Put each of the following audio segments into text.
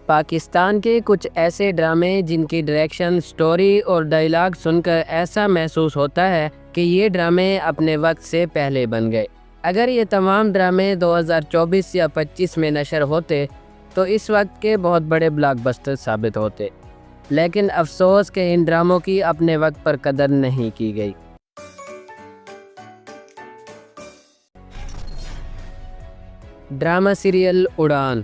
پاکستان کے کچھ ایسے ڈرامے جن کی ڈائریکشن، سٹوری اور ڈائیلاگ سن کر ایسا محسوس ہوتا ہے کہ یہ ڈرامے اپنے وقت سے پہلے بن گئے۔ اگر یہ تمام ڈرامے 2024 یا 25 میں نشر ہوتے تو اس وقت کے بہت بڑے بلاک بسٹر ثابت ہوتے، لیکن افسوس کہ ان ڈراموں کی اپنے وقت پر قدر نہیں کی گئی۔ ڈرامہ سیریل اڑان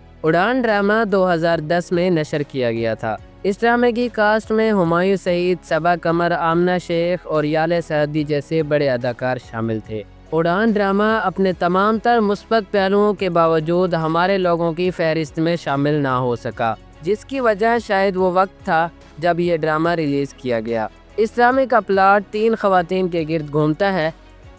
ڈرامہ 2010 میں نشر کیا گیا تھا۔ اس ڈرامے کی کاسٹ میں ہمایوں سعید، صبا قمر، آمنہ شیخ اور یالے سعدی جیسے بڑے اداکار شامل تھے۔ اڑان ڈرامہ اپنے تمام تر مثبت پہلوؤں کے باوجود ہمارے لوگوں کی فہرست میں شامل نہ ہو سکا، جس کی وجہ شاید وہ وقت تھا جب یہ ڈرامہ ریلیز کیا گیا۔ اس ڈرامے کا پلاٹ 3 خواتین کے گرد گھومتا ہے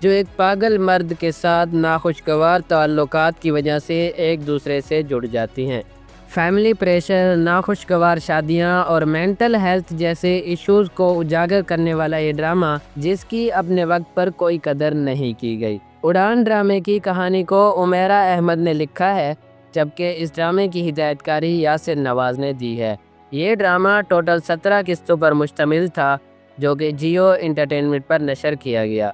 جو ایک پاگل مرد کے ساتھ ناخوشگوار تعلقات کی وجہ سے ایک دوسرے سے جڑ جاتی ہیں۔ فیملی پریشر، ناخوشگوار شادیاں اور مینٹل ہیلتھ جیسے ایشوز کو اجاگر کرنے والا یہ ڈرامہ جس کی اپنے وقت پر کوئی قدر نہیں کی گئی۔ اڑان ڈرامے کی کہانی کو عمیرہ احمد نے لکھا ہے، جبکہ اس ڈرامے کی ہدایت کاری یاسر نواز نے دی ہے۔ یہ ڈرامہ ٹوٹل 17 قسطوں پر مشتمل تھا جو کہ جیو انٹرٹینمنٹ پر نشر کیا گیا۔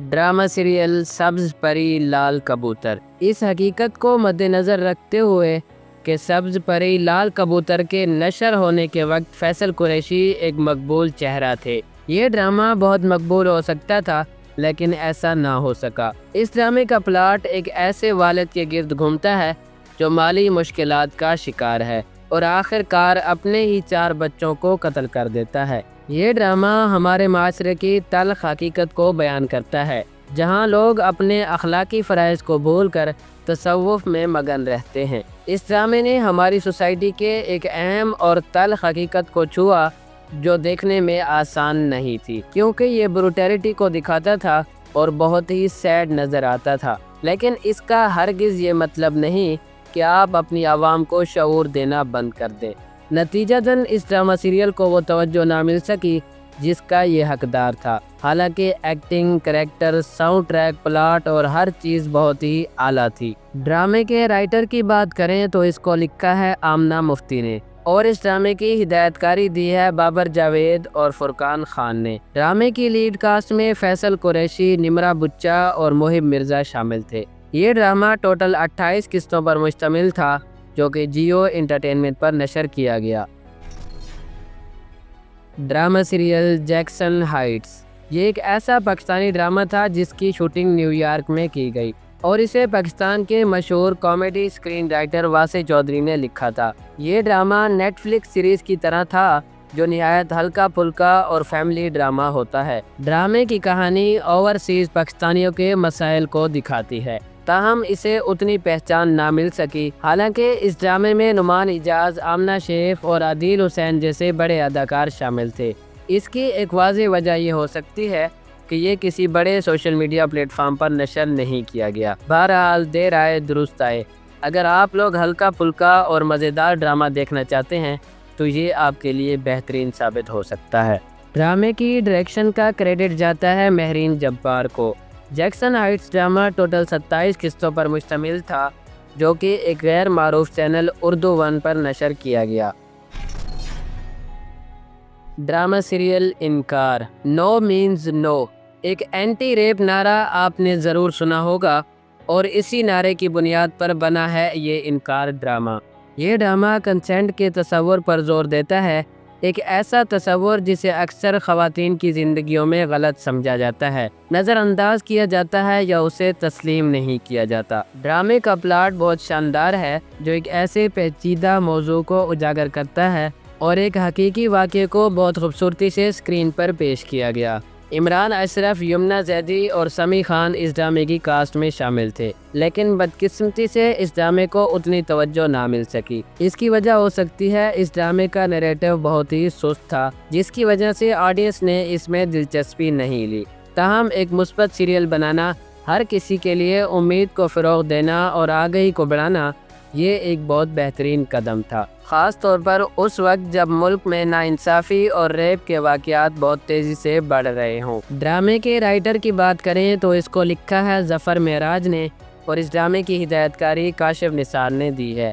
ڈرامہ سیریل سبز پری لال کبوتر۔ اس حقیقت کو مد نظر رکھتے ہوئے کہ سبز پری لال کبوتر کے نشر ہونے کے وقت فیصل قریشی ایک مقبول چہرہ تھے، یہ ڈرامہ بہت مقبول ہو سکتا تھا لیکن ایسا نہ ہو سکا۔ اس ڈرامے کا پلاٹ ایک ایسے والد کے گرد گھومتا ہے جو مالی مشکلات کا شکار ہے اور آخر کار اپنے ہی 4 بچوں کو قتل کر دیتا ہے۔ یہ ڈرامہ ہمارے معاشرے کی تلخ حقیقت کو بیان کرتا ہے، جہاں لوگ اپنے اخلاقی فرائض کو بھول کر تصوف میں مگن رہتے ہیں۔ اس ڈرامے نے ہماری سوسائٹی کے ایک اہم اور تلخ حقیقت کو چھوا جو دیکھنے میں آسان نہیں تھی، کیونکہ یہ بروٹیلٹی کو دکھاتا تھا اور بہت ہی سیڈ نظر آتا تھا، لیکن اس کا ہرگز یہ مطلب نہیں کہ آپ اپنی عوام کو شعور دینا بند کر دیں۔ نتیجتاً اس ڈرامہ سیریل کو وہ توجہ نہ مل سکی جس کا یہ حقدار تھا، حالانکہ acting, character, sound track, plot اور ہر چیز بہت ہی اعلیٰ تھی۔ ڈرامے کے رائٹر کی بات کریں تو اس کو لکھا ہے آمنہ مفتی نے اور اس ڈرامے کی ہدایت کاری دی ہے بابر جاوید اور فرقان خان نے۔ ڈرامے کی لیڈ کاسٹ میں فیصل قریشی، نمرہ بچہ اور محب مرزا شامل تھے۔ یہ ڈرامہ ٹوٹل 28 قسطوں پر مشتمل تھا جو کہ جیو انٹرٹینمنٹ پر نشر کیا گیا۔ Drama serial Jackson heights. یہ ایک ایسا پاکستانی ڈرامہ تھا جس کی شوٹنگ نیو یارک میں کی گئی اور اسے پاکستان کے مشہور کامیڈی سکرین رائٹر واسع چودھری نے لکھا تھا۔ یہ ڈرامہ نیٹ فلکس سیریز کی طرح تھا جو نہایت ہلکا پھلکا اور فیملی ڈرامہ ہوتا ہے۔ ڈرامے کی کہانی اوورسیز پاکستانیوں کے مسائل کو دکھاتی ہے، تاہم اسے اتنی پہچان نہ مل سکی، حالانکہ اس ڈرامے میں نعمان اعجاز، آمنہ شیخ اور عادل حسین جیسے بڑے اداکار شامل تھے۔ اس کی ایک واضح وجہ یہ ہو سکتی ہے کہ یہ کسی بڑے سوشل میڈیا پلیٹ فارم پر نشر نہیں کیا گیا۔ بہرحال دیر آئے درست آئے، اگر آپ لوگ ہلکا پھلکا اور مزیدار ڈرامہ دیکھنا چاہتے ہیں تو یہ آپ کے لیے بہترین ثابت ہو سکتا ہے۔ ڈرامے کی ڈائریکشن کا کریڈٹ جاتا ہے مہرین جبار کو۔ جیکسن ہائٹس ڈرامہ ٹوٹل 27 قسطوں پر مشتمل تھا جو کہ ایک غیر معروف چینل اردو 1 پر نشر کیا گیا۔ ڈرامہ سیریل انکار، نو مینز نو۔ ایک اینٹی ریپ نعرہ آپ نے ضرور سنا ہوگا اور اسی نعرے کی بنیاد پر بنا ہے یہ انکار ڈرامہ۔ یہ ڈرامہ کنسینٹ کے تصور پر زور دیتا ہے، ایک ایسا تصور جسے اکثر خواتین کی زندگیوں میں غلط سمجھا جاتا ہے، نظر انداز کیا جاتا ہے یا اسے تسلیم نہیں کیا جاتا۔ ڈرامے کا پلاٹ بہت شاندار ہے جو ایک ایسے پیچیدہ موضوع کو اجاگر کرتا ہے اور ایک حقیقی واقعے کو بہت خوبصورتی سے اسکرین پر پیش کیا گیا۔ عمران اشرف، یمنا زیدی اور سمی خان اس ڈرامے کی کاسٹ میں شامل تھے، لیکن بدقسمتی سے اس ڈرامے کو اتنی توجہ نہ مل سکی۔ اس کی وجہ ہو سکتی ہے اس ڈرامے کا نیریٹو بہت ہی سست تھا، جس کی وجہ سے آڈینس نے اس میں دلچسپی نہیں لی۔ تاہم ایک مثبت سیریل بنانا، ہر کسی کے لیے امید کو فروغ دینا اور آگہی کو بڑھانا، یہ ایک بہت بہترین قدم تھا، خاص طور پر اس وقت جب ملک میں ناانصافی اور ریپ کے واقعات بہت تیزی سے بڑھ رہے ہوں۔ ڈرامے کے رائٹر کی بات کریں تو اس کو لکھا ہے ظفر معراج نے اور اس ڈرامے کی ہدایت کاری کاشف نثار نے دی ہے۔